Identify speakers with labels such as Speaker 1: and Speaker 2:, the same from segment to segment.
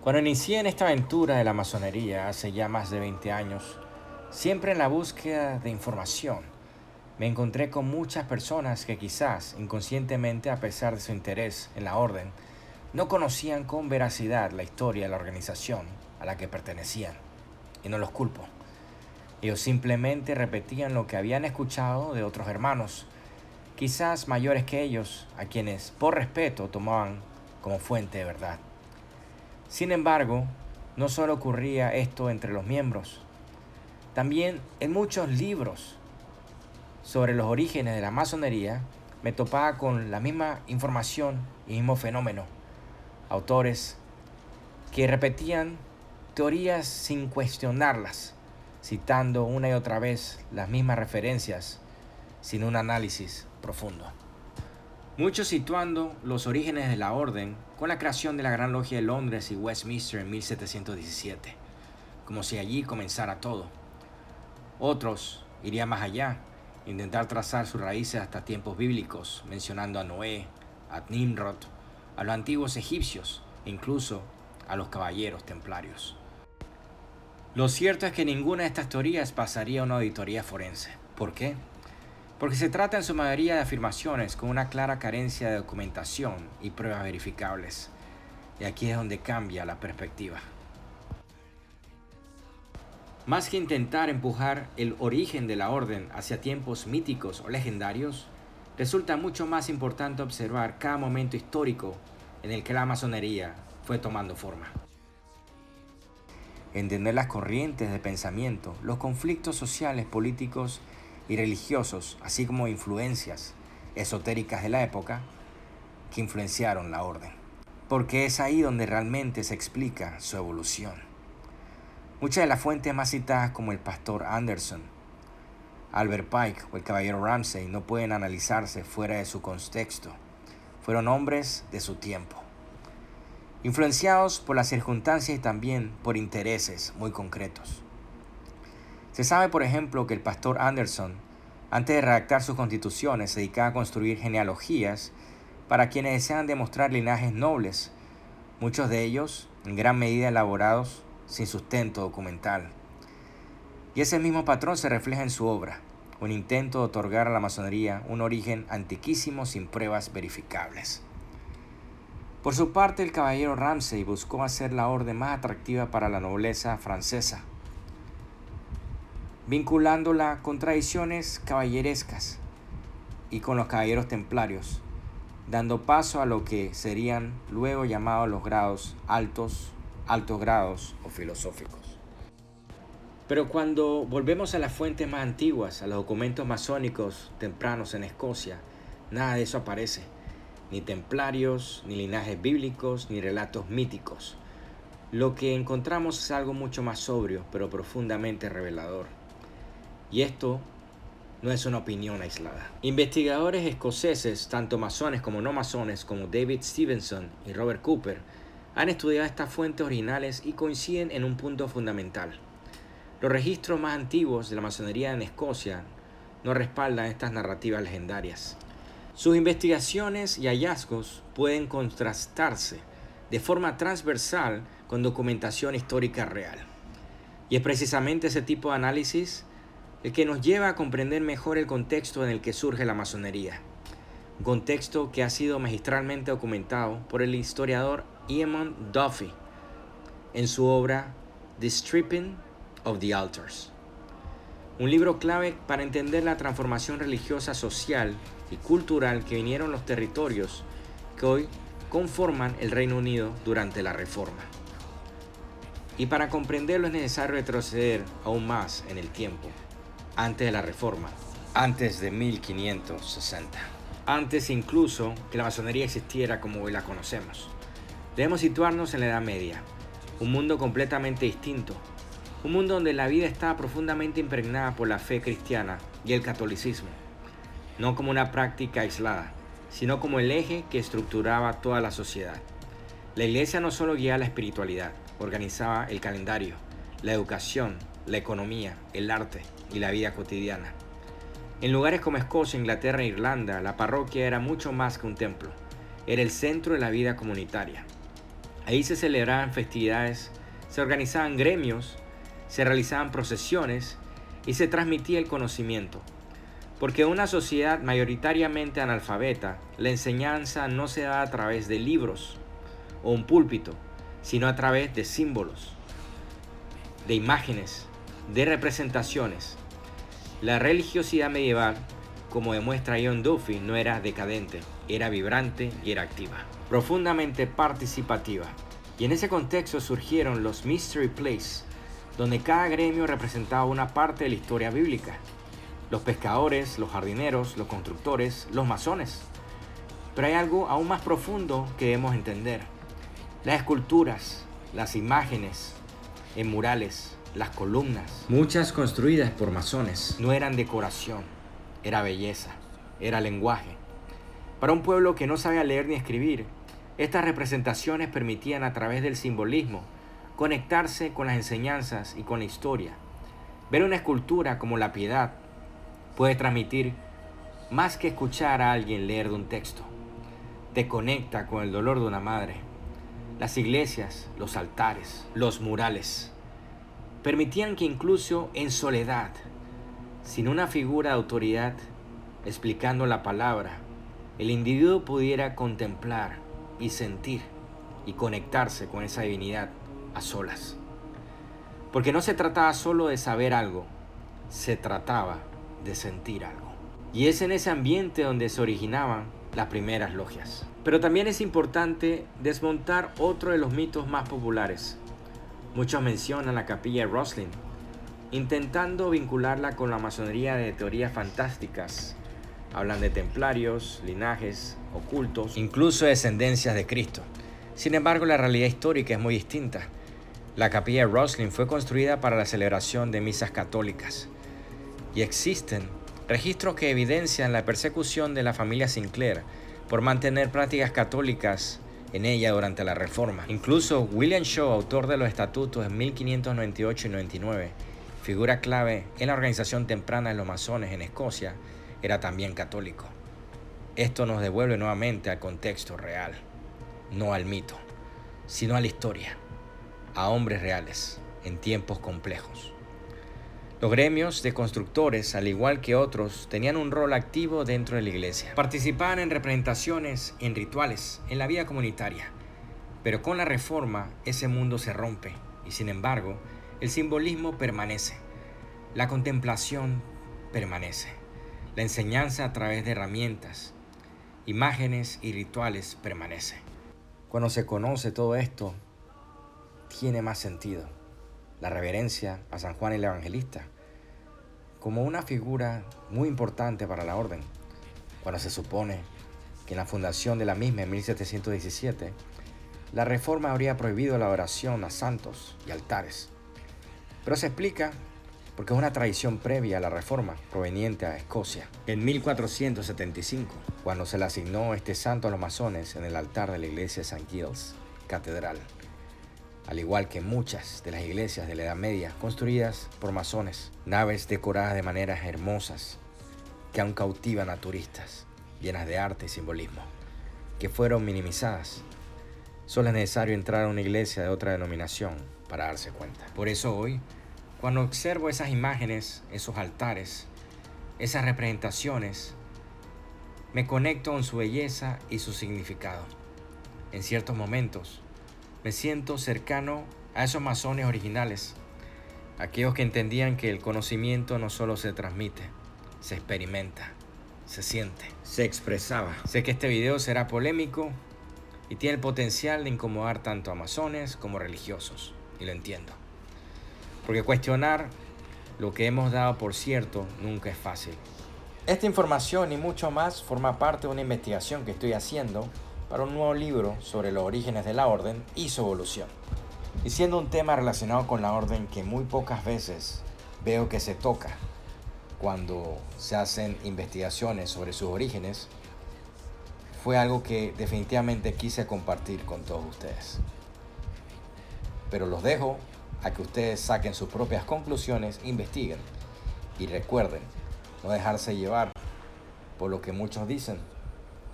Speaker 1: Cuando inicié en esta aventura de la masonería hace ya más de 20 años, siempre en la búsqueda de información, me encontré con muchas personas que quizás inconscientemente, a pesar de su interés en la orden, no conocían con veracidad la historia de la organización a la que pertenecían. Y no los culpo. Ellos simplemente repetían lo que habían escuchado de otros hermanos, quizás mayores que ellos, a quienes por respeto tomaban como fuente de verdad. Sin embargo, no solo ocurría esto entre los miembros, también en muchos libros sobre los orígenes de la masonería me topaba con la misma información y mismo fenómeno. Autores que repetían teorías sin cuestionarlas, citando una y otra vez las mismas referencias sin un análisis profundo. Muchos situando los orígenes de la orden con la creación de la Gran Logia de Londres y Westminster en 1717, como si allí comenzara todo. Otros irían más allá, intentar trazar sus raíces hasta tiempos bíblicos, mencionando a Noé, a Nimrod, a los antiguos egipcios e incluso a los caballeros templarios. Lo cierto es que ninguna de estas teorías pasaría a una auditoría forense. ¿Por qué? Porque se trata en su mayoría de afirmaciones con una clara carencia de documentación y pruebas verificables. Y aquí es donde cambia la perspectiva. Más que intentar empujar el origen de la orden hacia tiempos míticos o legendarios, resulta mucho más importante observar cada momento histórico en el que la masonería fue tomando forma. Entender las corrientes de pensamiento, los conflictos sociales, políticos y religiosos, así como influencias esotéricas de la época que influenciaron la orden. Porque es ahí donde realmente se explica su evolución. Muchas de las fuentes más citadas, como el pastor Anderson, Albert Pike o el caballero Ramsay, no pueden analizarse fuera de su contexto. Fueron hombres de su tiempo, influenciados por las circunstancias y también por intereses muy concretos. Se sabe, por ejemplo, que el pastor Anderson, antes de redactar sus constituciones, se dedicaba a construir genealogías para quienes desean demostrar linajes nobles, muchos de ellos en gran medida elaborados sin sustento documental. Y ese mismo patrón se refleja en su obra, un intento de otorgar a la masonería un origen antiquísimo sin pruebas verificables. Por su parte, el caballero Ramsay buscó hacer la orden más atractiva para la nobleza francesa, vinculándola con tradiciones caballerescas y con los caballeros templarios, dando paso a lo que serían luego llamados los grados altos grados o filosóficos. Pero cuando volvemos a las fuentes más antiguas, a los documentos masónicos tempranos en Escocia, nada de eso aparece. Ni templarios, ni linajes bíblicos, ni relatos míticos. Lo que encontramos es algo mucho más sobrio, pero profundamente revelador. Y esto no es una opinión aislada. Investigadores escoceses, tanto masones como no masones, como David Stevenson y Robert Cooper, han estudiado estas fuentes originales y coinciden en un punto fundamental. Los registros más antiguos de la masonería en Escocia no respaldan estas narrativas legendarias. Sus investigaciones y hallazgos pueden contrastarse de forma transversal con documentación histórica real. Y es precisamente ese tipo de análisis el que nos lleva a comprender mejor el contexto en el que surge la masonería. Un contexto que ha sido magistralmente documentado por el historiador Eamon Duffy en su obra The Stripping of the Altars. Un libro clave para entender la transformación religiosa, social y cultural que vinieron los territorios que hoy conforman el Reino Unido durante la Reforma. Y para comprenderlo es necesario retroceder aún más en el tiempo, antes de la Reforma, antes de 1560. Antes incluso que la masonería existiera como hoy la conocemos. Debemos situarnos en la Edad Media, un mundo completamente distinto, un mundo donde la vida estaba profundamente impregnada por la fe cristiana y el catolicismo, no como una práctica aislada, sino como el eje que estructuraba toda la sociedad. La iglesia no solo guiaba la espiritualidad, organizaba el calendario, la educación, la economía, el arte y la vida cotidiana. En lugares como Escocia, Inglaterra e Irlanda, la parroquia era mucho más que un templo, era el centro de la vida comunitaria. Ahí se celebraban festividades, se organizaban gremios, se realizaban procesiones y se transmitía el conocimiento. Porque en una sociedad mayoritariamente analfabeta, la enseñanza no se da a través de libros o un púlpito, sino a través de símbolos, de imágenes, de representaciones. La religiosidad medieval, como demuestra John Duffy, no era decadente, era vibrante y era activa, profundamente participativa. Y en ese contexto surgieron los Mystery Plays, donde cada gremio representaba una parte de la historia bíblica. Los pescadores, los jardineros, los constructores, los masones. Pero hay algo aún más profundo que debemos entender. Las esculturas, las imágenes en murales, las columnas, muchas construidas por masones, no eran decoración, era belleza, era lenguaje. Para un pueblo que no sabía leer ni escribir, estas representaciones permitían a través del simbolismo conectarse con las enseñanzas y con la historia. Ver una escultura como la Piedad puede transmitir más que escuchar a alguien leer de un texto. Te conecta con el dolor de una madre. Las iglesias, los altares, los murales permitían que incluso en soledad, sin una figura de autoridad explicando la palabra, el individuo pudiera contemplar y sentir y conectarse con esa divinidad a solas. Porque no se trataba solo de saber algo, se trataba de sentir algo. Y es en ese ambiente donde se originaban las primeras logias. Pero también es importante desmontar otro de los mitos más populares. Muchos mencionan la capilla de Rosslyn, intentando vincularla con la masonería de teorías fantásticas. Hablan de templarios, linajes, ocultos, incluso descendencias de Cristo. Sin embargo, la realidad histórica es muy distinta. La capilla de Rosslyn fue construida para la celebración de misas católicas. Y existen registros que evidencian la persecución de la familia Sinclair por mantener prácticas católicas en ella durante la Reforma. Incluso William Shaw, autor de los estatutos en 1598 y 99, figura clave en la organización temprana de los masones en Escocia, era también católico. Esto nos devuelve nuevamente al contexto real, no al mito, sino a la historia, a hombres reales en tiempos complejos. Los gremios de constructores, al igual que otros, tenían un rol activo dentro de la iglesia. Participaban en representaciones, en rituales, en la vida comunitaria. Pero con la Reforma, ese mundo se rompe y, sin embargo, el simbolismo permanece. La contemplación permanece. La enseñanza a través de herramientas, imágenes y rituales permanece. Cuando se conoce todo esto, tiene más sentido. La reverencia a San Juan el Evangelista como una figura muy importante para la orden, cuando se supone que en la fundación de la misma en 1717 la Reforma habría prohibido la adoración a santos y altares. Pero se explica porque es una tradición previa a la Reforma proveniente a Escocia. En 1475, cuando se le asignó este santo a los masones en el altar de la iglesia de St. Giles, catedral, al igual que muchas de las iglesias de la Edad Media construidas por masones, naves decoradas de maneras hermosas que aún cautivan a turistas, llenas de arte y simbolismo, que fueron minimizadas. Solo es necesario entrar a una iglesia de otra denominación para darse cuenta. Por eso hoy, cuando observo esas imágenes, esos altares, esas representaciones, me conecto con su belleza y su significado. En ciertos momentos, me siento cercano a esos masones originales, aquellos que entendían que el conocimiento no solo se transmite, se experimenta, se siente, se expresaba. Sé que este video será polémico y tiene el potencial de incomodar tanto a masones como religiosos, y lo entiendo. Porque cuestionar lo que hemos dado por cierto nunca es fácil. Esta información y mucho más forma parte de una investigación que estoy haciendo para un nuevo libro sobre los orígenes de la orden y su evolución. Y siendo un tema relacionado con la orden que muy pocas veces veo que se toca cuando se hacen investigaciones sobre sus orígenes, fue algo que definitivamente quise compartir con todos ustedes. Pero los dejo a que ustedes saquen sus propias conclusiones, investiguen y recuerden no dejarse llevar por lo que muchos dicen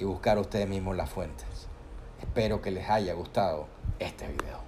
Speaker 1: y buscar ustedes mismos las fuentes. Espero que les haya gustado este video.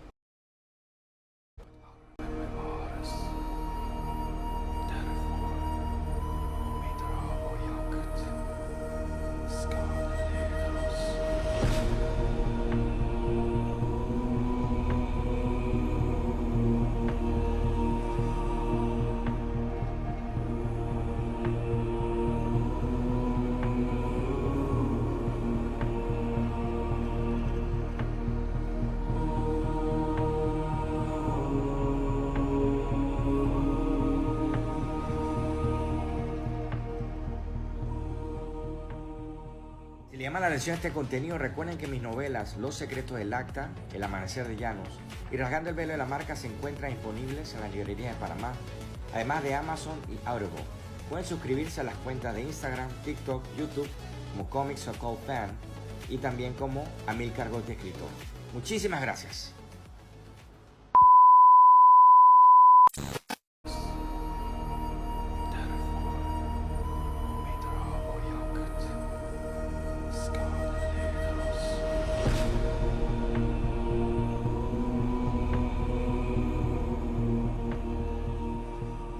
Speaker 1: Si le llama la atención este contenido, recuerden que mis novelas Los secretos del Acta, El amanecer de Llanos y Rasgando el velo de la marca se encuentran disponibles en las librerías de Panamá, además de Amazon y Audible. Pueden suscribirse a las cuentas de Instagram, TikTok, YouTube como Comics Occult Fan y también como Amilcar Gotti Escritor. Muchísimas gracias.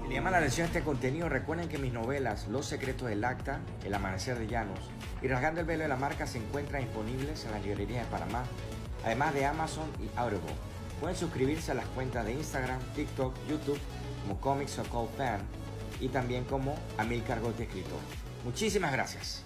Speaker 1: Si le llama la atención este contenido, recuerden que mis novelas Los secretos del Acta, El amanecer de Llanos y Rasgando el velo de la marca se encuentran disponibles en las librerías de Panamá, además de Amazon y Audible. Pueden suscribirse a las cuentas de Instagram, TikTok, YouTube como Comics Occult Fan y también como Amilcar Gotti Escritor. Muchísimas gracias.